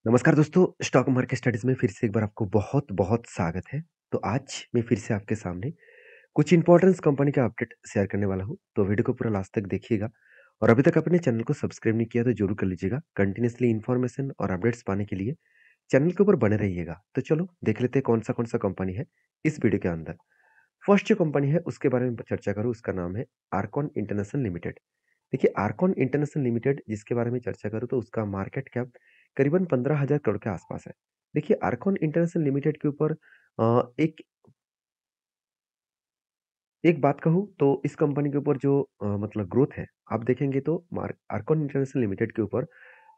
नमस्कार दोस्तों, stock market studies में फिर से एक बार आपको बहुत-बहुत स्वागत है। तो आज मैं फिर से आपके सामने कुछ इम्पोर्टेंस कंपनी का अपडेट शेयर करने वाला हूँ, तो वीडियो को पूरा लास्ट तक देखिएगा और अभी तक अपने चैनल को सब्सक्राइब नहीं किया तो ज़रूर कर लीजिएगा। कंटिन्यूअसली इन्फॉर्मेशन और अपडेट्स पाने के लिए चैनल के ऊपर बने रहिएगा। तो चलो देख लेते हैं कौन-सा कंपनी है इस वीडियो के अंदर। फर्स्ट जो कंपनी है उसके बारे में चर्चा करूँ, उसका नाम है आर्कॉन इंटरनेशनल लिमिटेड। देखिए आर्कॉन इंटरनेशनल लिमिटेड जिसके बारे में चर्चा करूँ तो उसका मार्केट कैप करीबन 15,000 करोड़ के आसपास है। देखिए आर्कॉन इंटरनेशनल लिमिटेड के ऊपर एक एक बात कहूँ तो इस कंपनी के ऊपर जो मतलब ग्रोथ है, आप देखेंगे तो मार्क आर्कॉन इंटरनेशनल लिमिटेड के ऊपर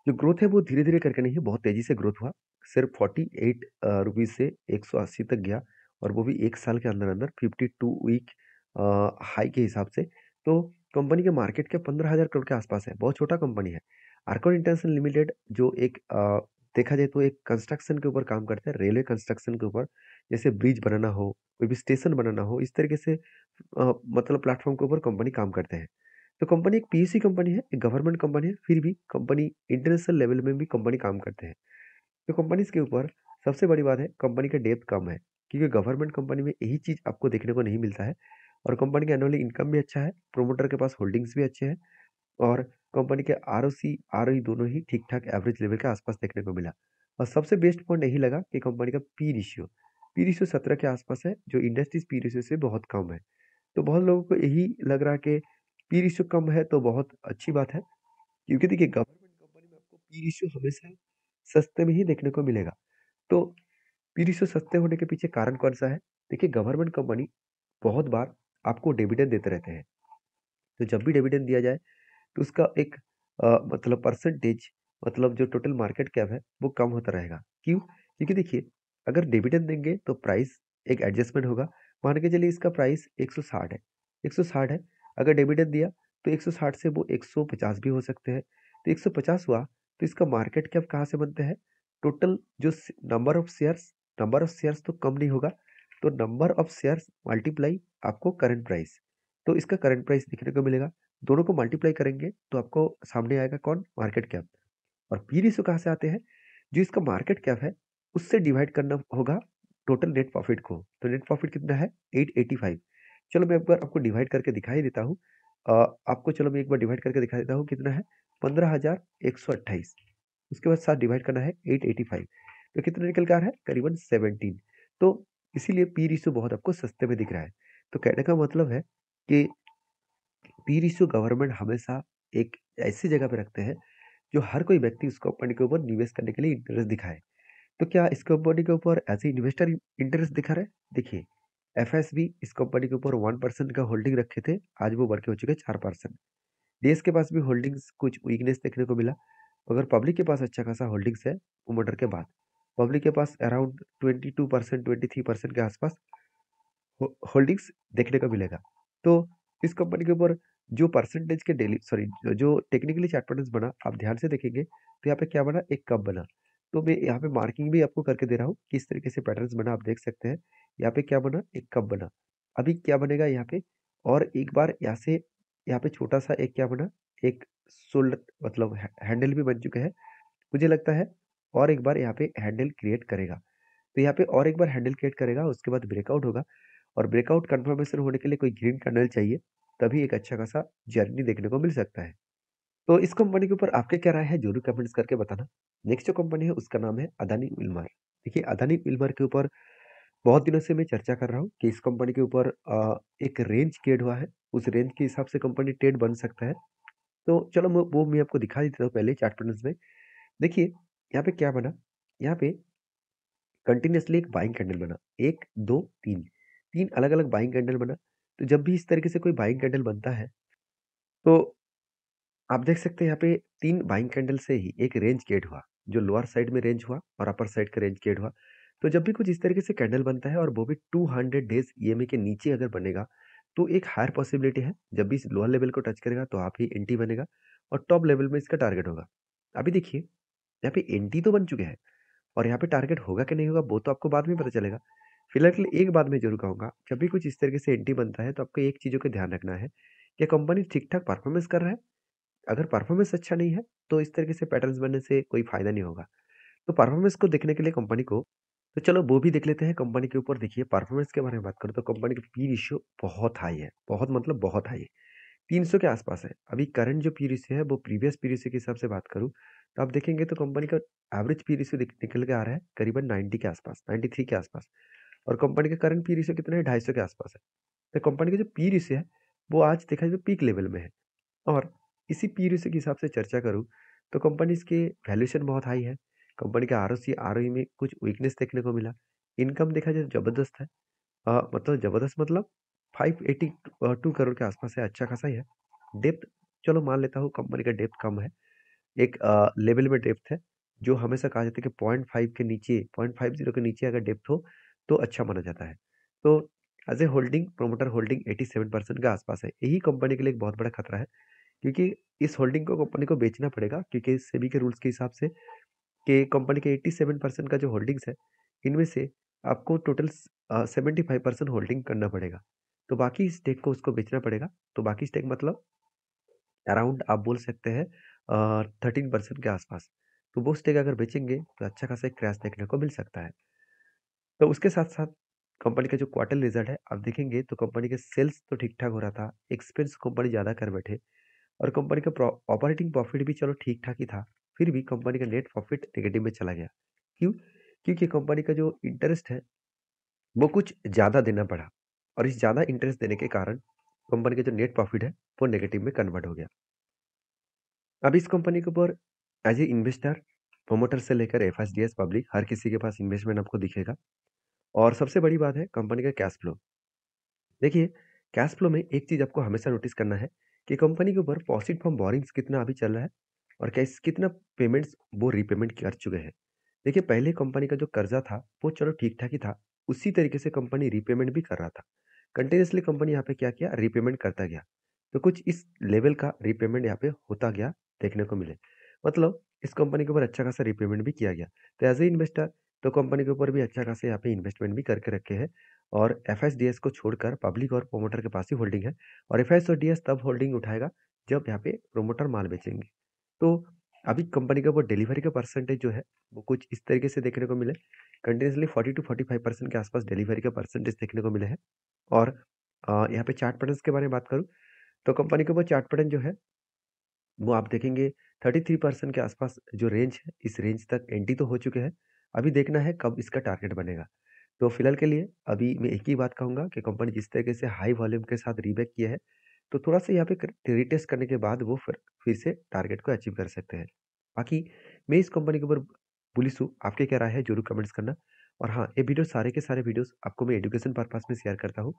जो ग्रोथ है वो धीरे-धीरे करके नहीं, बहुत तेज़ी से ग्रोथ हुआ। सिर्फ 48 रुपीज़ से 180 तक गया और वो भी 1 साल के अंदर-अंदर 52 वीक हाई के हिसाब से। तो कंपनी के मार्केट कैप 15,000 करोड़ के आसपास है, बहुत छोटा कंपनी है। आर्कॉन इंटरनेशनल लिमिटेड जो एक देखा जाए तो एक कंस्ट्रक्शन के ऊपर काम करता है, रेलवे कंस्ट्रक्शन के ऊपर। जैसे ब्रिज बनाना हो, कोई भी स्टेशन बनाना हो, इस तरीके से मतलब प्लेटफ़ॉर्म के ऊपर कंपनी काम करते हैं। तो कंपनी एक पीएसयू कंपनी है, एक गवर्नमेंट कंपनी है, फिर भी कंपनी इंटरनेशनल लेवल में भी कंपनी काम करते हैं। तो कंपनीज़ के ऊपर सबसे बड़ी बात है कंपनी का डेब्ट कम है, क्योंकि गवर्नमेंट कंपनी में यही चीज़ आपको देखने को नहीं मिलता है और कंपनी का एनुअली इनकम भी अच्छा है, प्रोमोटर के पास होल्डिंग्स भी अच्छे हैं और कंपनी के आरओसी, आरओई दोनों ही ठीक-ठाक एवरेज लेवल के आसपास देखने को मिला। और सबसे बेस्ट पॉइंट यही लगा कि कंपनी का पी रेशियो 17 के आसपास है, जो इंडस्ट्रीज़ पी रेशियो से बहुत कम है। तो बहुत लोगों को यही लग रहा है कि पी रेशियो कम है तो बहुत अच्छी बात है, क्योंकि देखिए गवर्नमेंट कंपनी में आपको पी रेशियो हमेशा सस्ते में ही देखने को मिलेगा। तो पी रेशियो सस्ते होने के पीछे कारण कौन-सा है? देखिए गवर्नमेंट कंपनी बहुत बार आपको डिविडेंड देते रहते हैं। तो जब भी डिविडेंड दिया जाए तो उसका एक मतलब परसेंटेज, मतलब जो टोटल मार्केट कैप है वो कम होता रहेगा। क्यों? क्योंकि देखिए अगर डिविडेंड देंगे तो प्राइस एक एडजस्टमेंट होगा। मान के चलिए इसका प्राइस 160 है, 160 है, अगर डिविडेंड दिया तो 160 से वो 150 भी हो सकते हैं। तो 150 हुआ तो इसका मार्केट कैप कहाँ से बनते हैं? टोटल जो नंबर ऑफ शेयर्स तो कम नहीं होगा, तो नंबर ऑफ शेयर्स मल्टीप्लाई आपको करंट प्राइस, तो इसका करंट प्राइस दिखने को मिलेगा। दोनों को मल्टीप्लाई करेंगे तो आपको सामने आएगा कौन? Market cap. और पी रेशियो कहाँ से आते हैं? जो इसका मार्केट कैप है, उससे डिवाइड करना होगा टोटल नेट प्रॉफिट को। तो नेट प्रॉफिट कितना है? 885। चलो मैं एक बार आपको डिवाइड करके दिखा ही देता हूँ। आपको चलो मैं एक बार डिवाइड करके दिखा देता हूँ कितना है? 15,128। उसके बाद साथ डिवाइड करना है 885, तो कितना निकल के आ रहा है? करीबन 17। तो इसीलिए पी रेशियो बहुत आपको सस्ते में दिख रहा है। तो कहने का मतलब है कि पी रेशियो गवर्नमेंट हमेशा एक ऐसी जगह पे रखते हैं जो हर कोई व्यक्ति उस कंपनी के ऊपर निवेश करने के लिए इंटरेस्ट दिखाए। तो क्या इस कंपनी के ऊपर ऐसे इन्वेस्टर इंटरेस्ट दिखा रहे हैं? देखिए, एफएसबी इस कंपनी के ऊपर 1% का होल्डिंग रखे थे, आज वो बढ़ के हो चुके हैं 4%। डीएस के पास भी होल्डिंग्स कुछ वीकनेस देखने को मिला, मगर पब्लिक के पास अच्छा खासा होल्डिंग्स है मर्डर के बाद। पब्लिक के पास अराउंड 22%, 23% के आसपास होल्डिंग्स देखने को मिलेगा। तो इस कंपनी के ऊपर जो परसेंटेज के डेली सॉरी जो टेक्निकली चार्ट पैटर्न्स बना, आप ध्यान से देखेंगे तो यहाँ पे क्या बना? एक कप बना। तो मैं यहाँ पे मार्किंग भी आपको करके दे रहा हूँ, किस तरीके से पैटर्न्स बना आप देख सकते हैं। यहाँ पे क्या बना? एक कप बना। अभी क्या बनेगा यहाँ पे? और एक बार यहाँ से यहाँ पे छोटा-सा एक क्या बना? एक शोल्डर, मतलब हैंडल भी बन चुके हैं। मुझे लगता है और एक बार यहाँ पे हैंडल क्रिएट करेगा। तो यहाँ पे और एक बार हैंडल क्रिएट करेगा, उसके बाद ब्रेकआउट होगा और ब्रेकआउट कंफर्मेशन होने के लिए कोई ग्रीन कैंडल चाहिए, तभी एक अच्छा खासा जर्नी देखने को मिल सकता है। तो इस कंपनी के ऊपर आपकी क्या राय है? ज़रूर कमेंट्स करके बताना। नेक्स्ट जो कंपनी है उसका नाम है अदानी विल्मर। देखिए अदानी विल्मर के ऊपर बहुत दिनों से मैं चर्चा कर रहा हूँ कि इस कंपनी के ऊपर एक रेंज क्रिएट हुआ है, उस रेंज के हिसाब से कंपनी ट्रेड बन सकता है। तो चलो वो मैं आपको दिखा देता हूँ पहले चार्ट पैटर्न्स में। देखिए यहाँ पे क्या बना? यहाँ पे कंटिन्यूअसली एक बाइंग कैंडल बना। 1, 2, 3, 3 अलग-अलग बाइंग कैंडल बना। तो जब भी इस तरीके से कोई बाइंग कैंडल बनता है, तो आप देख सकते हैं यहाँ पे 3 बाइंग कैंडल से ही एक रेंज क्रिएट हुआ, जो लोअर साइड में रेंज हुआ और अपर साइड का रेंज क्रिएट हुआ। तो जब भी कुछ इस तरीके से कैंडल बनता है और वो भी 200 डेज़ ईएमए के नीचे अगर बनेगा, तो एक हायर पॉसिबिलिटी है, जब भी इस लोअर लेवल को टच करेगा तो आप ही एंटी बनेगा और टॉप लेवल में इसका टारगेट होगा। अभी देखिए, यहाँ पे एंटी तो बन चुके हैं और यहाँ पे टारगेट होगा कि नहीं होगा वो तो आपको बाद में पता चलेगा। फिलहाल के लिए एक बात मैं ज़रूर कहूँगा, जब भी कुछ इस तरीके से एंटी बनता है तो आपको एक चीज़ों का ध्यान रखना है कि कंपनी ठीक-ठाक परफॉर्मेंस कर रहा है। अगर परफॉर्मेंस अच्छा नहीं है, तो इस तरीके से पैटर्न्स बनने से कोई फ़ायदा नहीं होगा। तो परफॉर्मेंस को देखने के लिए कंपनी को तो चलो वो भी देख लेते हैं कंपनी के ऊपर। देखिए परफॉर्मेंस के बारे में बात करूँ तो कंपनी का पी रेशियो बहुत हाई है, बहुत मतलब बहुत हाई है, 300 के आसपास है। अभी करंट जो पी रेशियो है वो प्रीवियस पी रेशियो के हिसाब से बात करूँ तो आप देखेंगे तो कंपनी का एवरेज पी रेशियो निकल के आ रहा है करीबन 90 के आसपास, 93 के आसपास। और कंपनी का करंट पी रेशियो कितना है, 250 के आसपास है। तो कंपनी का जो पी रेशियो है वो आज देखा जाए तो पीक लेवल में है। और इसी पी रेशियो के हिसाब से चर्चा करूँ तो कंपनीज़ के वैल्यूएशन बहुत हाई है। कंपनी का आरओसी, आरओई में कुछ वीकनेस देखने को मिला। इनकम देखा जाए तो ज़बरदस्त है। मतलब ज़बरदस्त मतलब 582 करोड़ के आसपास है, अच्छा खासा ही है। डेप्थ चलो मान लेता हूँ कंपनी का डेप्थ कम है। एक लेवल में डेप्थ है, जो हमेशा कहा जाता है कि 0.5 के नीचे 0.50 के नीचे अगर डेप्थ हो, तो अच्छा माना जाता है। तो as a holding, promoter holding 87% के आसपास है। यही कंपनी के लिए एक बहुत बड़ा खतरा है, क्योंकि इस होल्डिंग को कंपनी को बेचना पड़ेगा, क्योंकि सेबी के रूल्स के हिसाब से कि कंपनी के 87% का जो होल्डिंग्स है, इनमें से आपको टोटल 75% होल्डिंग करना पड़ेगा। तो बाकी स्टेक को उसको बेचना पड़ेगा। तो बाकी स्टेक मतलब अराउंड आप बोल सकते हैं 13% के आसपास। तो वो स्टेक अगर बेचेंगे तो अच्छा खासा एक क्रैश देखने को मिल सकता है। तो उसके साथ-साथ कंपनी का जो क्वार्टरली रिजल्ट है, आप देखेंगे तो कंपनी के सेल्स तो ठीक-ठाक हो रहा था, एक्सपेंस कंपनी ज़्यादा कर बैठे और कंपनी का ऑपरेटिंग प्रॉफिट भी चलो ठीक-ठाक ही था, फिर भी कंपनी का नेट प्रॉफिट नेगेटिव में चला गया। क्यों? क्योंकि कंपनी का जो इंटरेस्ट है, वो कुछ ज़्यादा देना पड़ा और इस ज़्यादा इंटरेस्ट देने के कारण कंपनी का जो नेट प्रॉफिट है, वो नेगेटिव में कन्वर्ट हो गया। अब इस कंपनी के ऊपर एज ए इन्वेस्टर, प्रोमोटर से लेकर एफएसडीएस पब्लिक हर किसी के पास इन्वेस्टमेंट आपको दिखेगा। और सबसे बड़ी बात है कंपनी का कैश फ्लो। देखिए, कैश फ्लो में एक चीज़ आपको हमेशा नोटिस करना है कि कंपनी के ऊपर प्रोसीड फ्रॉम बोरिंग्स कितना अभी चल रहा है और कैस कितना पेमेंट्स वो रीपेमेंट कर चुके हैं। देखिए, पहले कंपनी का जो कर्जा था वो चलो ठीक-ठाक ही था। उसी तरीके से कंपनी रीपेमेंट भी कर रहा था। कंटीन्यूअसली कंपनी यहाँ पे क्या किया, रीपेमेंट करता गया। तो कुछ इस लेवल का रीपेमेंट यहाँ पे होता गया देखने को मिले। मतलब इस कंपनी के ऊपर अच्छा खासा रीपेमेंट भी किया गया। तो एज़ ए इन्वेस्टर तो कंपनी के ऊपर भी अच्छा खासा यहाँ पे इन्वेस्टमेंट भी करके रखे हैं और एफएसडीएस को छोड़कर पब्लिक और प्रोमोटर के पास ही होल्डिंग है और एफएसडीएस तब होल्डिंग उठाएगा जब यहाँ पे प्रोमोटर माल बेचेंगे। तो अभी कंपनी का वो डिलीवरी का परसेंटेज जो है वो कुछ इस तरीके से देखने को मिले, कंटिन्यूअसली 40 टू 45% के आसपास डिलीवरी का परसेंटेज देखने को मिले हैं। और यहाँ पे चार्ट पैटर्न्स के बारे में बात करूँ तो कंपनी के ऊपर चार्ट पैटर्न जो है वो आप देखेंगे 33% के आसपास जो रेंज है, इस रेंज तक एंट्री तो हो चुके हैं। अभी देखना है कब इसका टारगेट बनेगा। तो फिलहाल के लिए अभी मैं एक ही बात कहूँगा कि कंपनी जिस तरीके से हाई वॉल्यूम के साथ रीबैक किया है, तो थोड़ा-सा यहाँ पे रीटेस्ट करने के बाद वो फिर से टारगेट को अचीव कर सकते हैं। बाकी मैं इस कंपनी के ऊपर बुलिश हूँ, आपकी क्या राय है ज़रूर कमेंट्स करना। और हाँ, ये वीडियो सारे के सारे वीडियोज़ आपको मैं एजुकेशन पर्पज़ में शेयर करता हूँ।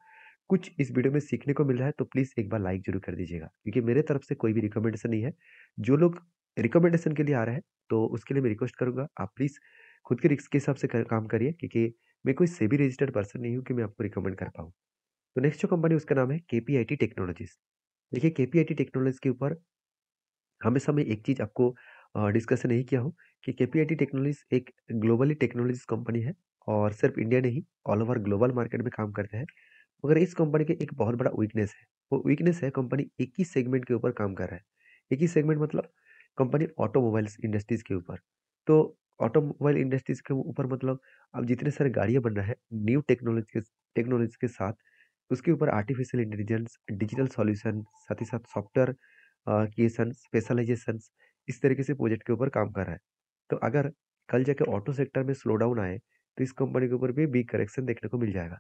कुछ इस वीडियो में सीखने को मिल रहा है तो प्लीज़ एक बार लाइक ज़रूर कर दीजिएगा, क्योंकि मेरे तरफ से कोई भी रिकमेंडेशन नहीं है। जो लोग रिकमेंडेशन के लिए आ रहे हैं, तो उसके लिए मैं रिक्वेस्ट करूँगा आप प्लीज़ खुद के रिस्क के हिसाब से काम करिए, क्योंकि मैं कोई सेबी रजिस्टर्ड पर्सन नहीं हूँ कि मैं आपको रिकमेंड कर पाऊँ। तो नेक्स्ट जो कंपनी उसका नाम है केपीआईटी टेक्नोलॉजीज़। देखिए केपीआईटी टेक्नोलॉजीज़ के ऊपर हमेशा मैं एक चीज़ आपको डिस्कशन यही किया हूँ कि केपीआईटी टेक्नोलॉजीज़ एक ग्लोबली टेक्नोलॉजीज़ कंपनी है और सिर्फ इंडिया नहीं, ऑल ओवर ग्लोबल मार्केट में काम करते हैं। मगर इस कंपनी के एक बहुत बड़ा वीकनेस है। वो वीकनेस है कंपनी एक ही सेगमेंट के ऊपर काम कर रहा है। एक ही सेगमेंट मतलब कंपनी ऑटोमोबाइल्स इंडस्ट्रीज़ के ऊपर। तो ऑटोमोबाइल इंडस्ट्रीज़ के ऊपर मतलब अब जितने सारे गाड़ियाँ बन रहा है न्यू टेक्नोलॉजी के साथ उसके ऊपर आर्टिफिशियल इंटेलिजेंस, डिजिटल सॉल्यूशन, साथ ही साथ सॉफ्टवेयर क्रिएशन, स्पेशलाइज़ेशंस इस तरीके से प्रोजेक्ट के ऊपर काम कर रहा है। तो अगर कल जाके ऑटो सेक्टर में स्लो डाउन आए, तो इस कंपनी के ऊपर भी बिग करेक्शन देखने को मिल जाएगा।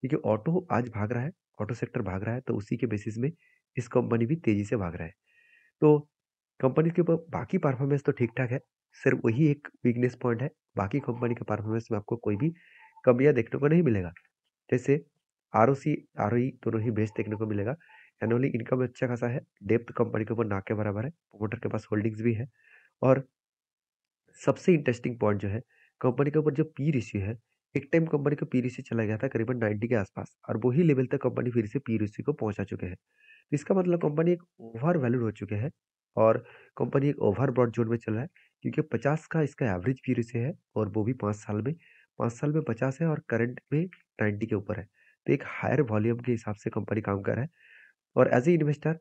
क्योंकि ऑटो आज भाग रहा है, ऑटो सेक्टर भाग रहा है, तो उसी के बेसिस में इस कंपनी भी तेज़ी से भाग रहा है। तो कंपनी के ऊपर बाकी परफॉर्मेंस तो ठीक-ठाक है, सिर्फ वही एक वीकनेस पॉइंट है, बाकी कंपनी के परफॉर्मेंस में आपको कोई भी कमियाँ देखने को नहीं मिलेगा। जैसे आरओसी, आरओई दोनों ही बेस्ट देखने को मिलेगा। एनुअली इनकम अच्छा खासा है, डेप्थ कंपनी के ऊपर ना के बराबर है, प्रमोटर के पास होल्डिंग्स भी है और सबसे इंटरेस्टिंग पॉइंट जो है, कंपनी के ऊपर जो पी रेशियो है, एक टाइम कंपनी का पी रेशियो चला गया था करीबन 90 के आसपास और वही लेवल तक कंपनी फिर से पी रेशियो को पहुँचा चुके हैं। तो इसका मतलब कंपनी एक ओवर वैल्यूड हो चुके हैं और कंपनी एक ओवरबॉट ज़ोन में चल रहा है, क्योंकि 50 का इसका एवरेज पी रेशियो है और वो भी 5 साल में। 5 साल में 50 है और करंट में 90 के ऊपर है। तो एक हायर वॉल्यूम के हिसाब से कंपनी काम कर रहा है और एज़ ए इन्वेस्टर,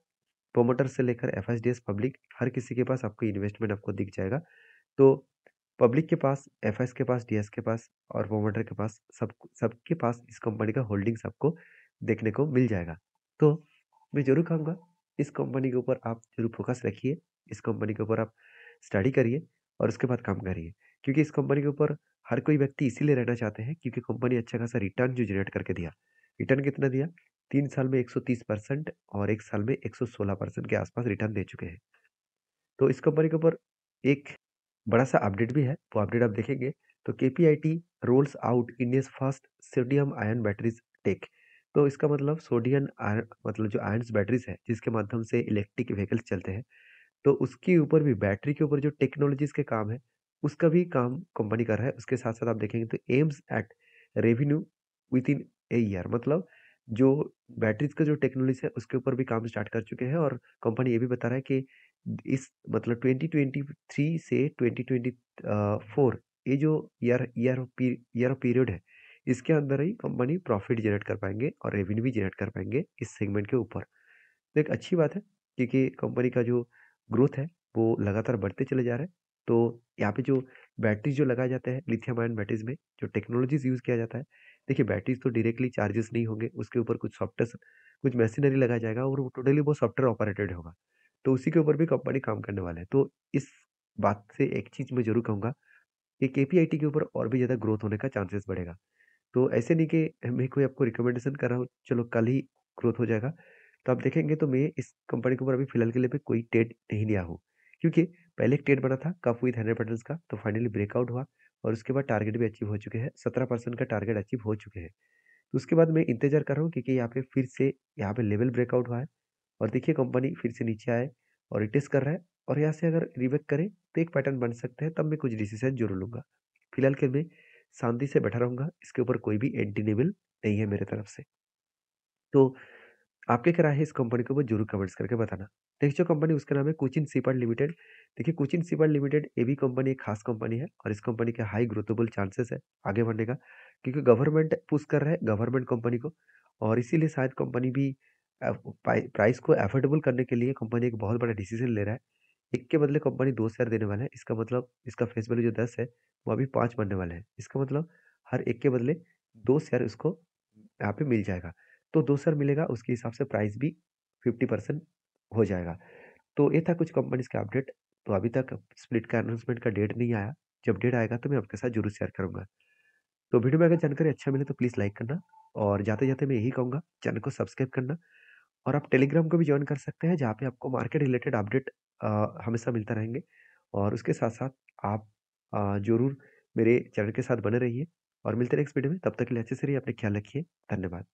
प्रोमोटर से लेकर एफएसडीएस पब्लिक हर किसी के पास आपको इन्वेस्टमेंट आपको दिख जाएगा। तो पब्लिक के पास, एफएस के पास, डीएस के पास और प्रोमोटर के पास सबके पास इस कंपनी का होल्डिंग्स आपको देखने को मिल जाएगा। तो मैं ज़रूर कहूँगा इस कंपनी के ऊपर आप ज़रूर फ़ोकस रखिए, इस कंपनी के ऊपर आप स्टडी करिए और उसके बाद काम करिए। क्योंकि इस कंपनी के ऊपर हर कोई व्यक्ति इसीलिए रहना चाहते हैं क्योंकि कंपनी अच्छा खासा रिटर्न जो जनरेट करके दिया। रिटर्न कितना दिया? 3 साल में 130% और 1 साल में 116% के आसपास रिटर्न दे चुके हैं। तो इस कंपनी के ऊपर एक बड़ा-सा अपडेट भी है, वो अपडेट आप देखेंगे तो KPIT rolls out India's first sodium ion batteries tech. तो इसका मतलब सोडियम आयन मतलब जो आयन्स बैटरीज़ है, जिसके माध्यम से इलेक्ट्रिक व्हीकल्स चलते हैं, तो उसके ऊपर भी बैटरी के ऊपर जो टेक्नोलॉजीज़ के काम है, उसका भी काम कंपनी कर रहा है। उसके साथ-साथ आप देखेंगे तो aims at revenue within a year मतलब जो बैटरीज़ का जो टेक्नोलॉजी है, उसके ऊपर भी काम स्टार्ट कर चुके हैं और कंपनी ये भी बता रहा है कि इस मतलब 2023 से 2024 ये जो ईयर ऑफ पीरियड है, इसके अंदर ही कंपनी प्रॉफिट जनरेट कर पाएँगे और रेवेन्यू भी जनरेट कर पाएँगे इस सेगमेंट के ऊपर। तो एक अच्छी बात है क्योंकि कंपनी का जो ग्रोथ है वो लगातार बढ़ते चले जा रहे हैं। तो यहाँ पे जो बैटरीज़ जो लगाए जाते हैं लिथियम आयन बैटरीज़ में जो टेक्नोलॉजीज़ यूज़ किया जाता है, देखिए बैटरीज़ तो डायरेक्टली चार्जेस नहीं होंगे, उसके ऊपर कुछ सॉफ्टवेयर कुछ मशीनरी लगाया जाएगा और वो टोटली वो सॉफ्टवेयर ऑपरेटेड होगा। तो उसी के ऊपर भी कंपनी काम करने वाला है। तो इस बात से एक चीज़ मैं ज़रूर कहूँगा कि केपीआईटी के ऊपर और भी ज़्यादा ग्रोथ होने का चांसेस बढ़ेगा। तो ऐसे नहीं कि मैं कोई आपको रिकमेंडेशन कर रहा हूँ, चलो कल ही ग्रोथ हो जाएगा। तो आप देखेंगे तो मैं इस कंपनी के ऊपर अभी फ़िलहाल के लिए भी कोई ट्रेड नहीं लिया हूँ। क्योंकि पहले एक ट्रेड बना था कप विथ 100 पैटर्न्स का, तो फाइनली ब्रेकआउट हुआ और उसके बाद टारगेट भी अचीव हो चुके हैं। 17% का टारगेट अचीव हो चुके हैं। तो उसके बाद मैं इंतज़ार कर रहा हूँ क्योंकि यहाँ पे फिर से यहाँ पे लेवल ब्रेकआउट हुआ है और देखिए कंपनी फिर से नीचे आए और रिटेस्ट कर रहा है और यहाँ से अगर रिवर्ट करे तो एक पैटर्न बन सकते हैं, तब मैं कुछ डिसीज़न ज़रूर लूँगा। फिलहाल के लिए मैं शांति से बैठा रहूँगा, इसके ऊपर कोई भी एंटी नेबल नहीं है मेरे तरफ से। तो आपकी क्या राय है इस कंपनी के ऊपर ज़रूर कमेंट्स करके बताना। नेक्स्ट जो कंपनी उसका नाम है कोचिन शिपयार्ड लिमिटेड। देखिए कोचिन शिपयार्ड लिमिटेड ये भी कंपनी एक खास कंपनी है और इस कंपनी के हाई ग्रोथेबल चांसेस है आगे बढ़ने का क्योंकि गवर्नमेंट पुश कर रहा है गवर्नमेंट कंपनी को और इसीलिए शायद कंपनी भी प्राइस को अफोर्डेबल करने के लिए कंपनी एक बहुत बड़ा डिसीजन ले रहा है। एक के बदले कंपनी 2 शेयर देने वाला है। इसका मतलब इसका फेस वैल्यू जो 10 है, वो अभी 5 बनने वाला है। इसका मतलब हर एक के बदले 2 शेयर उसको यहाँ पे मिल जाएगा। तो 2 शेयर मिलेगा, उसके हिसाब से प्राइस भी 50% हो जाएगा। तो ये था कुछ कंपनीज़ का अपडेट। तो अभी तक स्प्लिट का अनाउंसमेंट का डेट नहीं आया। जब डेट आएगा तो मैं आपके साथ ज़रूर शेयर करूँगा। तो वीडियो में अगर जानकारी अच्छा मिले तो प्लीज़ लाइक करना और जाते-जाते मैं यही कहूँगा चैनल को सब्सक्राइब करना और आप टेलीग्राम को भी जॉइन कर सकते हैं जहाँ पे आपको मार्केट रिलेटेड अपडेट हमेशा मिलता रहेंगे और उसके साथ-साथ आप ज़रूर मेरे चैनल के साथ बने रहिए और मिलते हैं नेक्स्ट वीडियो में। तब तक के लिए अच्छे से रहिए, अपना ख्याल रखिए। धन्यवाद।